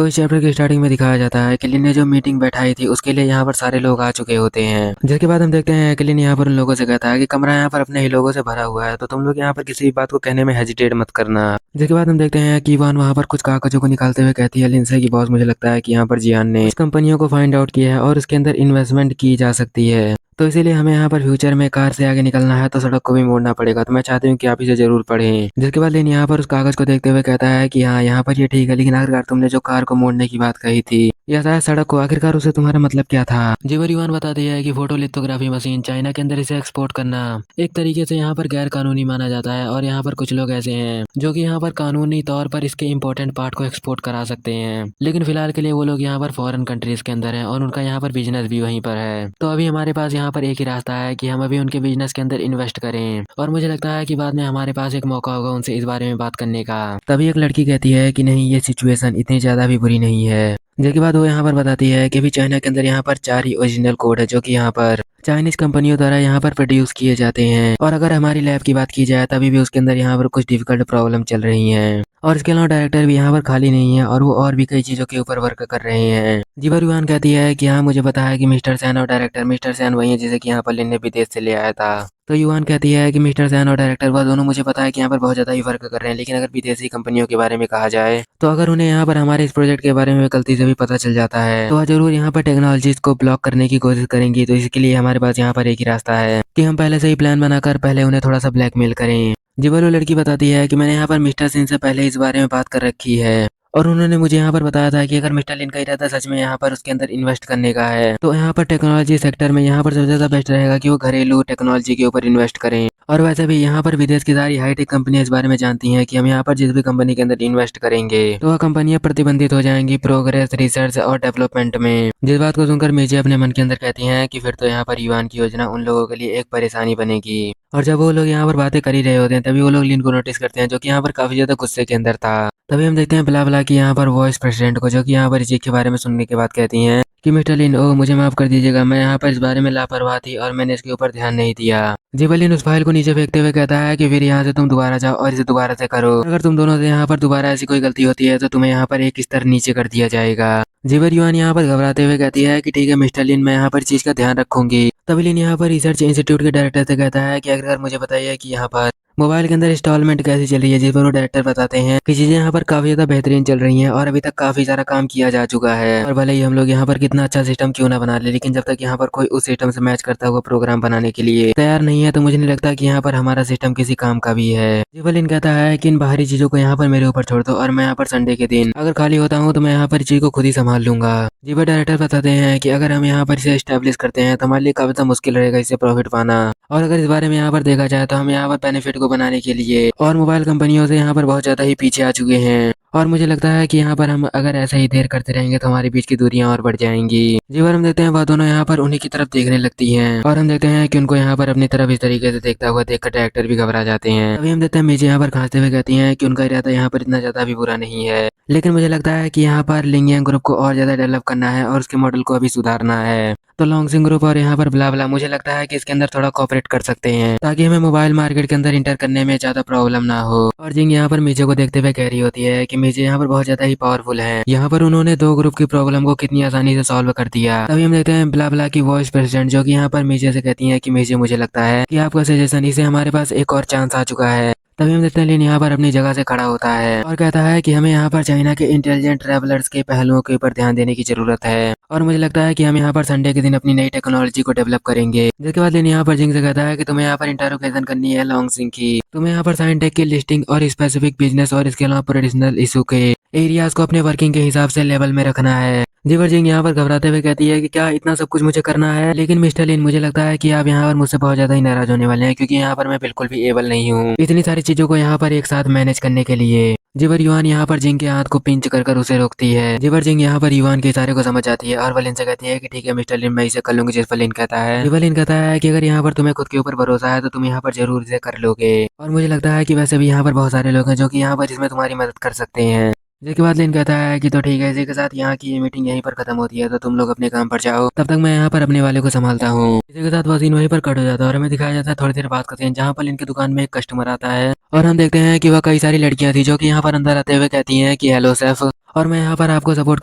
तो इस चैप्टर की स्टार्टिंग में दिखाया जाता है कि लिन ने जो मीटिंग बैठाई थी उसके लिए यहाँ पर सारे लोग आ चुके होते हैं। जिसके बाद हम देखते हैं कि लिन यहाँ पर उन लोगों से कहता है कि कमरा यहाँ पर अपने ही लोगों से भरा हुआ है, तो तुम लोग यहाँ पर किसी भी बात को कहने में हेजिटेट मत करना। जिसके बाद हम देखते हैं कि इवान वहाँ पर कुछ कागजों को निकालते हुए कहती है लिन से कि बॉस, मुझे लगता है कि यहाँ पर जियान ने कुछ कंपनियों को फाइंड आउट किया है और उसके अंदर इन्वेस्टमेंट की जा सकती है। तो इसीलिए हमें यहाँ पर फ्यूचर में कार से आगे निकलना है तो सड़क को भी मोड़ना पड़ेगा, तो मैं चाहती हूँ कि आप इसे जरूर पढ़ें। जिसके बाद लिन यहाँ पर उस कागज को देखते हुए कहता है कि हाँ, यहाँ पर ये ठीक है, लेकिन आखिरकार तुमने जो कार को मोड़ने की बात कही थी या शायद सड़क को, आखिरकार उसे तुम्हारा मतलब क्या था। जेवर युआन बताती है कि फोटो लिथोग्राफी मशीन चाइना के अंदर इसे एक्सपोर्ट करना एक तरीके से यहाँ पर गैर कानूनी माना जाता है, और यहाँ पर कुछ लोग ऐसे हैं जो कि यहाँ पर कानूनी तौर पर इसके इम्पोर्टेंट पार्ट को एक्सपोर्ट करा सकते हैं, लेकिन फिलहाल के लिए वो लोग यहाँ पर फॉरेन कंट्रीज के अंदर हैं और उनका यहाँ पर बिजनेस भी वहीं पर है। तो अभी हमारे पास यहाँ पर एक ही रास्ता है कि हम अभी उनके बिजनेस के अंदर इन्वेस्ट करें, और मुझे लगता है कि बाद में हमारे पास एक मौका होगा उनसे इस बारे में बात करने का। तभी एक लड़की कहती है कि नहीं, ये सिचुएशन इतनी ज्यादा भी बुरी नहीं है। जिसके बाद वो यहाँ पर बताती है कि भी चाइना के अंदर यहाँ पर 4 ही ओरिजिनल कोड है जो कि यहाँ पर चाइनीज कंपनियों द्वारा यहाँ पर प्रोड्यूस किए जाते हैं, और अगर हमारी लैब की बात की जाए तभी भी उसके अंदर यहाँ पर कुछ डिफिकल्ट प्रॉब्लम चल रही हैं, और इसके अलावा डायरेक्टर भी यहाँ पर खाली नहीं है और वो और भी कई चीजों के ऊपर वर्क कर रहे हैं। जीवर युआन कहती है कि हाँ, मुझे पता है कि मिस्टर सैन और डायरेक्टर मिस्टर सैन वही है जिसे कि यहाँ पर लिन ने विदेश से ले आया था। तो युआन कहती है कि मिस्टर सैन और डायरेक्टर वह दोनों मुझे पता है कि यहाँ पर बहुत ज्यादा ही वर्क कर रहे हैं, लेकिन अगर विदेशी कंपनियों के बारे में कहा जाए तो अगर उन्हें यहाँ पर हमारे इस प्रोजेक्ट के बारे में गलती से भी पता चल जाता है तो वह जरूर यहाँ पर टेक्नोलॉजीज को ब्लॉक करने की कोशिश करेंगी। तो इसके लिए हमारे पास यहाँ पर एक ही रास्ता है कि हम पहले से ही प्लान बनाकर पहले उन्हें थोड़ा सा ब्लैकमेल करें। जिवर वो लड़की बताती है कि मैंने यहाँ पर मिस्टर सिंह से पहले इस बारे में बात कर रखी है, और उन्होंने मुझे यहाँ पर बताया था कि अगर मिस्टर लिन का इरादा सच में यहाँ पर उसके अंदर इन्वेस्ट करने का है तो यहाँ पर टेक्नोलॉजी सेक्टर में यहाँ पर सबसे ज्यादा बेस्ट रहेगा कि वो घरेलू टेक्नोलॉजी के ऊपर इन्वेस्ट करें। और वैसे भी यहाँ पर विदेश की सारी हाईटेक कंपनियां इस बारे में जानती हैं कि हम यहाँ पर जिस भी कंपनी के अंदर इन्वेस्ट करेंगे तो वह कंपनियां प्रतिबंधित हो जाएंगी प्रोग्रेस, रिसर्च और डेवलपमेंट में। जिस बात को सुनकर मेजे अपने मन के अंदर कहती हैं कि फिर तो यहाँ पर युआन की योजना उन लोगों के लिए एक परेशानी बनेगी। और जब वो लोग यहाँ पर बातें कर ही रहे होते हैं तभी वो लोग लिन को नोटिस करते हैं जो कि यहाँ पर काफी ज्यादा गुस्से के अंदर था। तभी हम देखते हैं ब्ला ब्ला की यहाँ पर वॉइस प्रेसिडेंट को, जो कि यहाँ पर इस चीज के बारे में सुनने के बाद कहती हैं कि मिस्टर लिन, ओ मुझे माफ कर दीजिएगा, मैं यहाँ पर इस बारे में लापरवाह थी और मैंने इसके ऊपर ध्यान नहीं दिया। जिबलिन उस फाइल को नीचे फेंकते हुए कहता है कि फिर यहाँ से तुम दोबारा जाओ और इसे दोबारा से करो, अगर तुम दोनों से यहाँ पर दोबारा ऐसी कोई गलती होती है तो तुम्हें यहाँ पर एक स्तर नीचे कर दिया जाएगा। जिबर युआन यहाँ पर घबराते हुए कहती है कि ठीक है मिस्टर लिन, मैं यहाँ पर चीज का ध्यान रखूंगी। तभी लिन यहाँ पर रिसर्च इंस्टीट्यूट के डायरेक्टर से कहता है कि अगर मुझे बताइए कि यहाँ पर मोबाइल के अंदर इंस्टॉलमेंट कैसी चल रही है। जिस पर वो डायरेक्टर बताते हैं कि चीजें यहाँ पर काफी ज्यादा बेहतरीन चल रही हैं और अभी तक काफी सारा काम किया जा चुका है, और भले ही हम लोग यहाँ पर कितना अच्छा सिस्टम क्यों ना बना ले, लेकिन जब तक यहाँ पर कोई उस सिस्टम से मैच करता हुआ प्रोग्राम बनाने के लिए तैयार नहीं है तो मुझे नहीं लगता कि यहाँ पर हमारा सिस्टम किसी काम का भी है। जिवलिन कहता है कि इन बाहरी चीजों को यहाँ पर मेरे ऊपर छोड़ दो और मैं यहाँ पर संडे के दिन अगर खाली होता हूँ तो मैं यहाँ पर चीज को खुद ही संभाल लूंगा। जीवर डायरेक्टर बताते हैं कि अगर हम यहाँ पर इसे एस्टेब्लिश करते हैं तो हमारे लिए काफी मुश्किल रहेगा इससे प्रॉफिट पाना, और अगर इस बारे में यहाँ पर देखा जाए तो हम यहाँ पर बेनिफिट को बनाने के लिए और मोबाइल कंपनियों से यहाँ पर बहुत ज्यादा ही पीछे आ चुके हैं, और मुझे लगता है कि यहाँ पर हम अगर ऐसा ही देर करते रहेंगे तो हमारे बीच की दूरियां और बढ़ जाएंगी। जीवर हम देखते हैं वह दोनों यहाँ पर उन्हीं की तरफ देखने लगती हैं, और हम देखते हैं कि उनको यहाँ पर अपनी तरफ इस तरीके से देखता हुआ देखकर डायरेक्टर भी घबरा जाते हैं। अभी हम देखते हैं मेजे यहाँ पर खांसते हुए कहती हैं कि उनका इरादा यहाँ पर इतना ज्यादा भी बुरा नहीं है, लेकिन मुझे लगता है कि यहाँ पर लिंगियन ग्रुप को और ज्यादा डेवलप करना है और उसके मॉडल को अभी सुधारना है। तो लॉन्गसिंग ग्रुप और यहाँ पर ब्ला ब्ला मुझे लगता है कि इसके अंदर थोड़ा कोऑपरेट कर सकते हैं ताकि हमें मोबाइल मार्केट के अंदर इंटर करने में ज्यादा प्रॉब्लम ना हो। और जिंग यहाँ पर मीजे को देखते हुए कह रही होती है कि मीजे यहाँ पर बहुत ज्यादा ही पावरफुल है, यहाँ पर उन्होंने 2 ग्रुप की प्रॉब्लम को कितनी आसानी से सॉल्व कर दिया। तभी हम देखते हैं ब्ला ब्ला की वॉइस प्रेसिडेंट जो कि यहाँ पर मीजे से कहती है कि मीजे मुझे लगता है कि आपका सजेशन, इसे हमारे पास एक और चांस आ चुका है। तभी हम देखते हैं लिन यहाँ पर अपनी जगह से खड़ा होता है और कहता है कि हमें यहाँ पर चाइना के इंटेलिजेंट ट्रैवलर्स के पहलुओं के ऊपर ध्यान देने की जरूरत है, और मुझे लगता है कि हम यहाँ पर संडे के दिन अपनी नई टेक्नोलॉजी को डेवलप करेंगे। जिसके बाद लिन यहाँ पर जिंग से कहता है कि तुम्हें यहाँ पर इंटरोगेशन करनी है लॉन्ग सिंह की, तुम्हें यहाँ पर साइंटेक की लिस्टिंग और स्पेसिफिक बिजनेस और इसके अलावा प्रोडिशनल इशू के एरियाज को अपने वर्किंग के हिसाब से लेवल में रखना है। जीवर जिंग यहाँ पर घबराते हुए कहती है कि क्या इतना सब कुछ मुझे करना है, लेकिन मिस्टर लिन मुझे लगता है कि आप यहाँ पर मुझसे बहुत ज्यादा ही नाराज होने वाले हैं क्योंकि यहाँ पर मैं बिल्कुल भी एबल नहीं हूँ इतनी सारी चीजों को यहाँ पर एक साथ मैनेज करने के लिए। जिवर युआन यहाँ पर जिंग के हाथ को पिंच कर उसे रोकती है। जिवर जिंग यहाँ पर युआन के इशारे को समझ जाती है और वलिन से कहती है कि ठीक है मिस्टर लिन, मैं इसे कर लूंगी। जिस पर लिन कहता है, जिवर लिन कहता है कि अगर यहाँ पर तुम्हें खुद के ऊपर भरोसा है तो तुम यहाँ पर जरूर इसे कर लोगे, और मुझे लगता है कि वैसे भी यहाँ पर बहुत सारे लोग हैं जो कि यहाँ पर इसमें तुम्हारी मदद कर सकते हैं। जिसके बाद लिन कहता है कि तो ठीक है, इसी के साथ यहाँ की ये मीटिंग यहीं पर खत्म होती है, तो तुम लोग अपने काम पर जाओ, तब तक मैं यहाँ पर अपने वाले को संभालता हूँ। इसी के साथ वो सीन वहीं पर कट हो जाता है और हमें दिखाया जाता है थोड़ी देर बात करते हैं जहाँ पर लिन की दुकान में एक कस्टमर आता है और हम देखते हैं कि वह कई सारी लड़कियां थी जो कि यहाँ पर अंदर आते हुए कहती हैं कि हेलो सेफ, और मैं यहाँ पर आपको सपोर्ट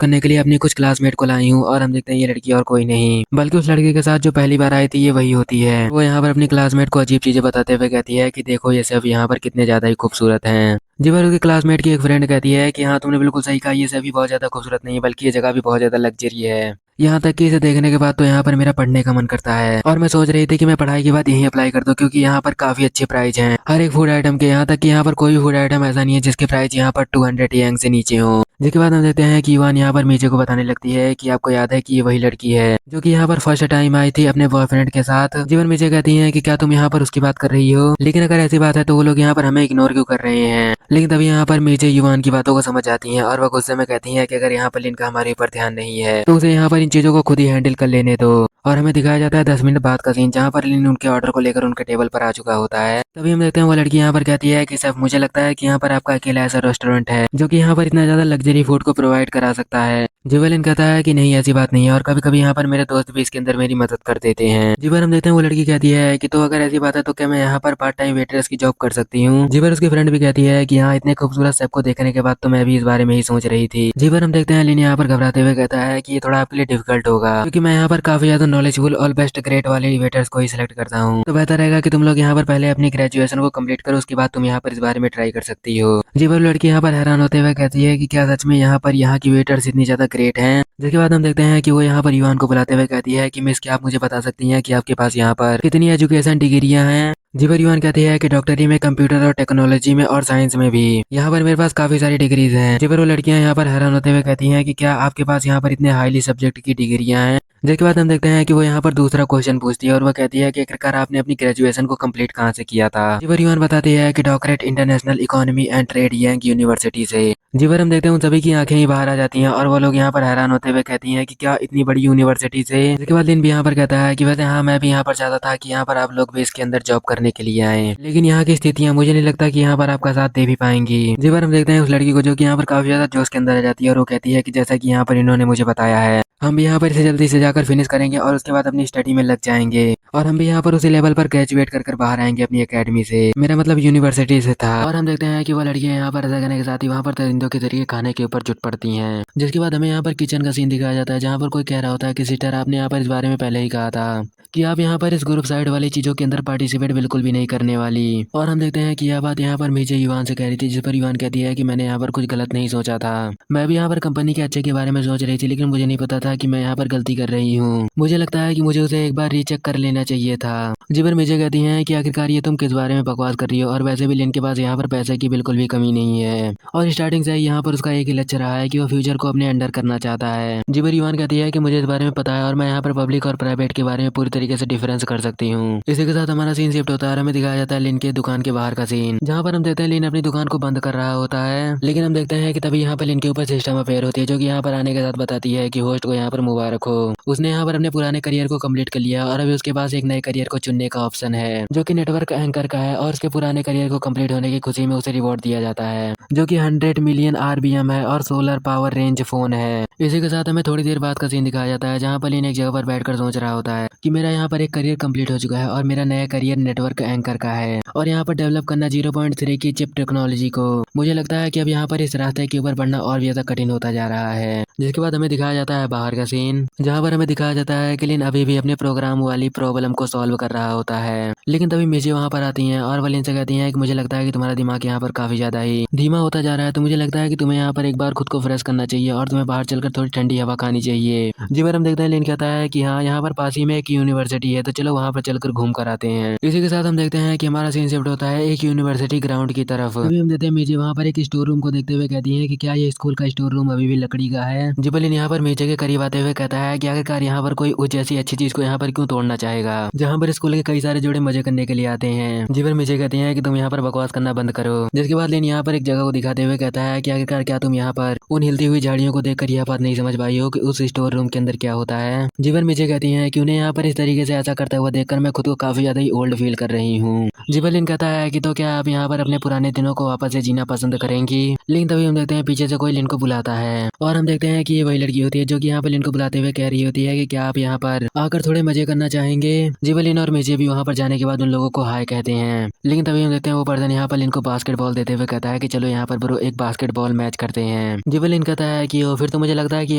करने के लिए अपनी कुछ क्लासमेट को लाई हूँ। और हम देखते हैं ये लड़की और कोई नहीं बल्कि उस लड़के के साथ जो पहली बार आई थी ये वही होती है। वो यहाँ पर अपनी क्लासमेट को अजीब चीजें बताते हुए कहती है कि देखो ये सब यहाँ पर कितने ज्यादा ही खूबसूरत हैं। जी पर उसकी क्लासमेट की एक फ्रेंड कहती है कि हाँ तुमने बिल्कुल सही कहा, ये सभी बहुत ज्यादा खूबसूरत नहीं है बल्कि ये जगह भी बहुत ज्यादा लग्जरी है। यहाँ तक कि इसे देखने के बाद तो यहाँ पर मेरा पढ़ने का मन करता है और मैं सोच रही थी कि मैं पढ़ाई के बाद यहीं अप्लाई कर दूं क्योंकि यहाँ पर काफी अच्छे प्राइस हैं हर एक फूड आइटम के। यहाँ तक कि यहाँ पर कोई फूड आइटम ऐसा नहीं है जिसके प्राइस यहाँ पर 200 यांग से नीचे हो। जिसके बाद हम देखते हैं कि युवान यहाँ पर मीजे को बताने लगती है कि आपको याद है कि ये वही लड़की है जो कि यहाँ पर फर्स्ट टाइम आई थी अपने बॉयफ्रेंड के साथ। जीवन मीजे कहती है कि क्या तुम यहाँ पर उसकी बात कर रही हो, लेकिन अगर ऐसी बात है तो वो लोग यहाँ पर हमें इग्नोर क्यों कर रहे हैं। लेकिन तभी यहाँ पर मीजे युवान की बातों को समझ जाती हैं और वह गुस्से में कहती हैं कि अगर यहाँ पर लिन का हमारे ऊपर ध्यान नहीं है तो उसे यहाँ पर इन चीजों को खुद ही हैंडल कर लेने दो। और हमें दिखाया जाता है 10 मिनट बाद का सीन जहाँ पर लिन उनके ऑर्डर को लेकर उनके टेबल पर आ चुका होता है। तभी हम देखते हैं वो लड़की यहाँ पर कहती है कि सर मुझे लगता है कि यहाँ पर आपका अकेला ऐसा रेस्टोरेंट है जो कि यहाँ पर इतना ज्यादा लग्जरी फूड को प्रोवाइड करा सकता है। जिवेलिन कहता है कि नहीं ऐसी बात नहीं है और कभी कभी यहाँ पर मेरे दोस्त भी इसके अंदर मेरी मदद कर देते हैं। जिवर हम देखते हैं वो लड़की कहती है कि तो अगर ऐसी बात है तो क्या मैं यहाँ पर पार्ट टाइम वेटरेस की जॉब कर सकती हूँ। जिवर उसकी फ्रेंड भी कहती है कि हाँ इतने खूबसूरत शेफ को देखने के बाद तो मैं भी इस बारे में ही सोच रही थी। जिवर हम देखते हैं लिन यहाँ पर घबराते हुए कहता है कि ये थोड़ा आपके लिए डिफिकल्ट होगा क्योंकि मैं यहाँ पर काफी ज्यादा नॉलेजफुल और बेस्ट ग्रेड वाले वेटर्स को ही सिलेक्ट करता हूँ, तो बेहतर रहेगा कि तुम लोग यहाँ पर पहले अपनी ग्रेजुएशन को कंप्लीट करो उसके बाद तुम यहाँ पर इस बारे में ट्राई कर सकती हो। जिवर लड़की यहाँ पर हैरान होते हुए कहती है कि क्या सच में यहाँ पर यहाँ की वेटर्स इतनी ज्यादा ग्रेट हैं। जिसके बाद हम देखते हैं कि वो यहाँ पर युवान को बुलाते हुए कहती है कि मिस क्या आप मुझे बता सकती हैं कि आपके पास यहाँ पर कितनी एजुकेशन डिग्रियां हैं। जिबर युवान कहती है कि डॉक्टरी में, कंप्यूटर और टेक्नोलॉजी में और साइंस में भी यहाँ पर मेरे पास काफी सारी डिग्रीज हैं। जिबर वो लड़कियां यहाँ पर हैरान होते हुए कहती हैं कि क्या आपके पास यहाँ पर इतने हाईली सब्जेक्ट की डिग्रियां हैं। जिसके बाद हम देखते हैं कि वो यहाँ पर दूसरा क्वेश्चन पूछती है और वो कहती है कि आखिरकार आपने अपनी ग्रेजुएशन को कंप्लीट कहाँ से किया था। जिबर युवान बताती है कि doctorate international economy and trade Yang university से। जिबर हम देखते हैं उन सभी की आंखें ही बाहर आ जाती हैं और वो लोग यहाँ पर हैरान होते हुए कहती हैं कि क्या इतनी बड़ी यूनिवर्सिटी से। जिसके बाद लिन भी यहाँ पर कहता है कि वैसे हाँ मैं भी यहाँ पर चाहता था कि यहाँ पर आप लोग भी इसके अंदर जॉब करने के लिए आए, लेकिन यहाँ की स्थितियाँ मुझे नहीं लगता कि यहाँ पर आपका साथ दे भी पाएंगी। जिबर हम देखते हैं उस लड़की को जो कि यहाँ पर काफी ज्यादा जोश के अंदर आ जाती है और वो कहती है कि जैसा कि यहाँ पर इन्होंने मुझे बताया है हम भी यहाँ पर इसे जल्दी से जाकर फिनिश करेंगे और उसके बाद अपनी स्टडी में लग जाएंगे और हम भी यहाँ पर उसी लेवल पर ग्रेजुएट कर बाहर आएंगे अपनी एकेडमी से, मेरा मतलब यूनिवर्सिटी से था। और हम देखते हैं कि वो लड़कियां यहाँ पर ऐसा करने के साथ ही वहाँ पर परिंदों के जरिए खाने के ऊपर जुट पड़ती हैं। जिसके बाद हमें यहाँ पर किचन का सीन दिखाया जाता है जहाँ पर कोई कह रहा होता है कि सिस्टर आपने यहाँ पर इस बारे में पहले ही कहा था कि आप यहाँ पर इस ग्रुप साइड वाली चीजों के अंदर पार्टिसिपेट बिल्कुल भी नहीं करने वाली। और हम देखते हैं कि यह बात यहाँ पर मीजे युवान से कह रही थी जिस पर युवान कहती है कि मैंने यहाँ पर कुछ गलत नहीं सोचा था, मैं भी यहाँ पर कंपनी के अच्छे के बारे में सोच रही थी लेकिन मुझे नहीं पता था कि मैं यहाँ पर गलती कर रही हूँ। मुझे लगता है कि मुझे उसे एक बार रीचेक कर लेना चाहिए था। जिबर मुझे कहती हैं कि आखिरकार ये तुम किस बारे में बकवास कर रही हो और वैसे भी लिन के पास यहाँ पर पैसे की बिल्कुल भी कमी नहीं है और स्टार्टिंग से ही यहाँ पर उसका एक ही लक्ष्य रहा है कि वो फ्यूचर को अपने अंडर करना चाहता है। जिबर युवान कहती है कि मुझे इस बारे में पता है और मैं यहाँ पर पब्लिक और प्राइवेट के बारे में पूरी तरीके से डिफरेंस कर सकती हूँ। इसी के साथ हमारा सीन शिफ्ट होता है और हमें दिखाया जाता है लिन के दुकान के बाहर का सीन जहाँ पर हम देखते हैं लिन अपनी दुकान को बंद कर रहा होता है, लेकिन हम देखते हैं कि तभी यहाँ पर लिन के ऊपर सिस्टम अफेयर होती है जो कि यहाँ पर आने के साथ बताती है कि होस्ट को यहाँ पर मुबारक हो, उसने यहाँ पर अपने पुराने करियर को कंप्लीट कर लिया और अभी उसके पास एक नए करियर को चुनने का ऑप्शन है जो कि नेटवर्क एंकर का है और उसके पुराने करियर को कंप्लीट होने की खुशी में उसे रिवॉर्ड दिया जाता है जो कि 100 मिलियन RBM है और सोलर पावर रेंज फोन है। इसी के साथ हमें थोड़ी देर बाद का सीन दिखाया जाता है जहाँ पर लिन एक जगह पर बैठकर सोच रहा होता है कि मेरा यहाँ पर एक करियर कंप्लीट हो चुका है और मेरा नया करियर नेटवर्क एंकर का है और यहाँ पर डेवलप करना 0.3 की चिप टेक्नोलॉजी को। मुझे लगता है कि अब यहाँ पर इस रास्ते के ऊपर बढ़ना और भी ज्यादा कठिन होता जा रहा है। जिसके बाद हमें दिखाया जाता है बाहर का सीन जहाँ पर हमें दिखाया जाता है कि लिन अभी भी अपने प्रोग्राम वाली प्रॉब्लम को सॉल्व कर रहा होता है, लेकिन तभी मिजी वहाँ पर आती हैं और वो लिन से कहती हैं कि मुझे लगता है कि तुम्हारा दिमाग यहाँ पर काफी ज्यादा ही धीमा होता जा रहा है, तो मुझे लगता है कि तुम्हें यहाँ पर एक बार खुद को फ्रेश करना चाहिए और तुम्हें बाहर चलकर थोड़ी ठंडी हवा खानी चाहिए। जी पर हम देखते हैं लिन कहता है कि हाँ यहाँ पर पास ही में एक यूनिवर्सिटी है तो चलो वहाँ पर चलकर घूम कर आते हैं। इसी के साथ हम देखते हैं कि हमारा सीन शिफ्ट होता है एक यूनिवर्सिटी ग्राउंड की तरफ। अभी हम देखते हैं मिजी वहाँ पर एक स्टोर रूम को देखते हुए कहती है कि क्या ये स्कूल का स्टोर रूम अभी भी लकड़ी का है। जिबलिन यहाँ पर मिजी के करीब आते हुए कहता है कि आखिरकार यहाँ पर कोई उस जैसी अच्छी चीज को यहाँ पर क्यों तोड़ना चाहेगा जहाँ पर स्कूल के कई सारे जोड़े मजे करने के लिए आते हैं। जिबर मिजी कहती हैं कि तुम यहाँ पर बकवास करना बंद करो। जिसके बाद लिन यहाँ पर एक जगह को दिखाते हुए कहता है कि आखिरकार क्या तुम यहाँ पर उन हिलती हुई झाड़ियों को देखकर यह बात नहीं समझ पाई हो कि उस स्टोर रूम के अंदर क्या होता है। जिबर मुझे कहती हैं कि उन्हें यहाँ पर इस तरीके से ऐसा करता हुआ देखकर मैं खुद को काफी ज्यादा ही ओल्ड फील कर रही हूँ। जिबलिन कहता है कि तो क्या आप यहाँ पर अपने पुराने दिनों को वापस से जीना पसंद करेंगी, लेकिन तभी हम देखते हैं पीछे से कोई लिन को बुलाता है और हम देखते हैं कि ये वही लड़की होती है जो कि यहाँ पर पर लिन को बुलाते हुए कह रही होती है कि क्या आप यहाँ पर आकर थोड़े मजे करना चाहेंगे। जी लिन और मेजे भी वहाँ पर जाने के बाद उन लोगों को हाय कहते हैं, लेकिन तभी हम देखते हैं वो पर्सन यहाँ पर लिन को बास्केटबॉल देते हुए कहता है कि चलो यहाँ पर ब्रो एक बास्केटबॉल मैच करते हैं। जी लिन कहता है कि ओ फिर तो मुझे लगता है कि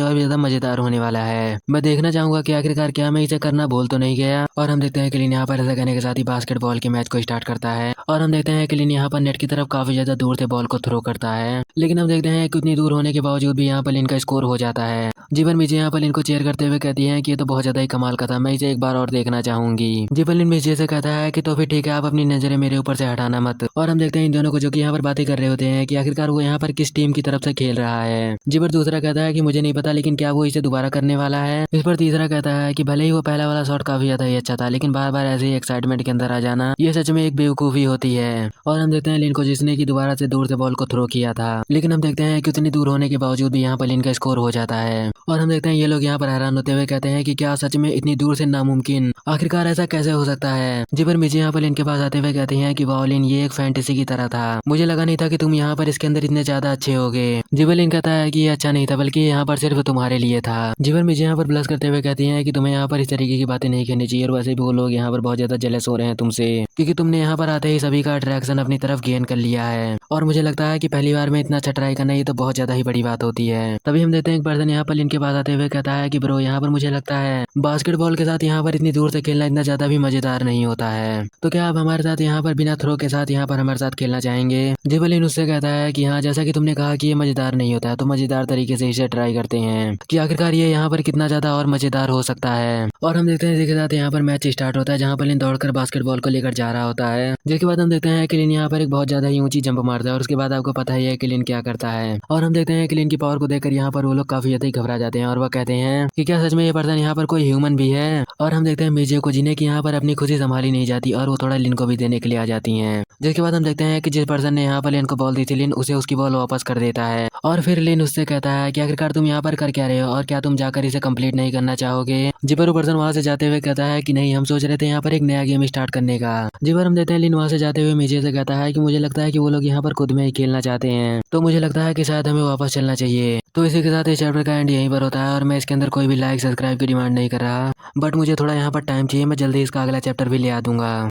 और भी ज्यादा मजेदार होने वाला है। मैं देखना चाहूंगा कि आखिरकार क्या मैं इसे करना भूल तो नहीं गया। और हम देखते हैं कि लिन यहाँ पर ऐसा कहने के साथ ही बास्केटबॉल के मैच को स्टार्ट करता है और हम देखते हैं कि लिन यहाँ पर नेट की तरफ काफी ज्यादा दूर से बॉल को थ्रो करता है, लेकिन हम देखते हैं कि उतनी दूर होने के बावजूद भी यहाँ पर लिन का स्कोर हो जाता है। जीवन मिर्जे यहाँ पर लिन को चेयर करते हुए कहती है कि ये तो बहुत ज्यादा ही कमाल का था, मैं इसे एक बार और देखना चाहूंगी। जीवन लिन मिर्जे से कहता है कि तो फिर ठीक है, आप अपनी नजरें मेरे ऊपर से हटाना मत। और हम देखते हैं इन दोनों को जो कि यहाँ पर बातें कर रहे होते हैं कि आखिरकार वो यहाँ पर किस टीम की तरफ से खेल रहा है। जीवन दूसरा कहता है कि मुझे नहीं पता, लेकिन क्या वो इसे दोबारा करने वाला है। इस पर तीसरा कहता है कि भले ही वो पहला वाला शॉट काफी ज्यादा ही अच्छा था, लेकिन बार बार ऐसे ही एक्साइटमेंट के अंदर आ जाना ये सच में एक बेवकूफी होती है। और हम देखते हैं लिन को जिसने की दोबारा से दूर से बॉल को थ्रो किया था, लेकिन हम देखते हैं कि उतनी दूर होने के बावजूद भी यहाँ पर लिन का स्कोर हो जाता है। और हम देखते हैं ये लोग यहाँ पर हैरान होते हुए कहते हैं कि क्या सच में इतनी दूर से नामुमकिन, आखिरकार ऐसा कैसे हो सकता है। जी पर मिर्जे यहाँ पर लिन के पास आते हुए कहते हैं कि वाह लिन, ये एक फैंटेसी की तरह था, मुझे लगा नहीं था कि तुम यहाँ पर इसके अंदर इतने ज्यादा अच्छे होगे। जी पर लिन कहता है कि ये अच्छा नहीं था, बल्कि यहाँ पर सिर्फ तुम्हारे लिए था। जी पर मिर्जे यहाँ पर ब्लश करते हुए कहती है कि तुम्हें यहाँ पर इस तरीके की बातें नहीं करनी चाहिए, और वैसे भी वो लोग यहाँ पर बहुत ज्यादा जेलस हो रहे हैं तुमसे, क्योंकि तुमने यहाँ पर आते ही सभी का अट्रैक्शन अपनी तरफ गेन कर लिया है। और मुझे लगता है कि पहली बार में इतना अच्छा ट्राई करना ये तो बहुत ज्यादा ही बड़ी बात होती है। तभी हम देखते हैं एक पर्सन यहाँ पर लिन के पास आते हुए कहता है कि ब्रो, यहाँ पर मुझे लगता है बास्केटबॉल के साथ यहाँ पर इतनी दूर से खेलना इतना ज्यादा भी मजेदार नहीं होता है, तो क्या आप हमारे साथ यहाँ पर बिना थ्रो के साथ यहाँ पर हमारे साथ खेलना चाहेंगे। जी लिन उससे कहता है कि हाँ, जैसा कि तुमने कहा कि ये मजेदार नहीं होता है, तो मजेदार तरीके से इसे ट्राई करते हैं कि आखिरकार ये यहाँ पर कितना ज्यादा और मजेदार हो सकता है। और हम देखते हैं इसी के साथ यहाँ पर मैच स्टार्ट होता है, जहाँ पर लिन दौड़कर बास्केटबॉल को लेकर जा रहा होता है। जिसके बाद हम देखते हैं कि लिन यहाँ पर एक बहुत ज्यादा ही ऊंची जंप मारता है, और उसके बाद आपको पता ही है कि लिन क्या करता है। और हम देखते हैं कि लिन की पावर को देखकर यहाँ पर वो लोग काफी ज्यादा ही घबरा जाते हैं, और वह कहते हैं कि क्या सच में ये पर्सन यहाँ पर कोई ह्यूमन भी है। और हम देखते हैं मिर्जे को, जिन्हें की यहाँ पर अपनी खुशी संभाली नहीं जाती, और वो थोड़ा लिन को भी देने के लिए आ जाती है। जिसके बाद हम देखते हैं कि जिस पर्सन ने यहाँ पर लिन को बॉल दी थी, लिन उसे उसकी बॉल वापस कर देता है। और फिर लिन उससे कहता है कि आखिरकार तुम यहाँ पर कर क्या रहे हो, और क्या तुम जाकर इसे कंप्लीट नहीं करना चाहोगे। जिपर पर्सन वहां से जाते हुए कहता है कि नहीं, हम सोच रहे थे यहाँ पर एक नया गेम स्टार्ट करने का। जिपर हम देखते हैं लिन वहां से जाते हुए मिर्जे से कहता है कि मुझे लगता है कि वो लोग यहाँ पर खुद में ही खेलना चाहते हैं, तो मुझे लगता है कि शायद हमें वापस चलना चाहिए। तो इसी के साथ इस चैप्टर का एंड यहीं पर होता है, और मैं इसके अंदर कोई भी लाइक सब्सक्राइब की डिमांड नहीं कर रहा, बट मुझे थोड़ा यहाँ पर टाइम चाहिए, मैं जल्दी इसका अगला चैप्टर भी ले आ दूंगा।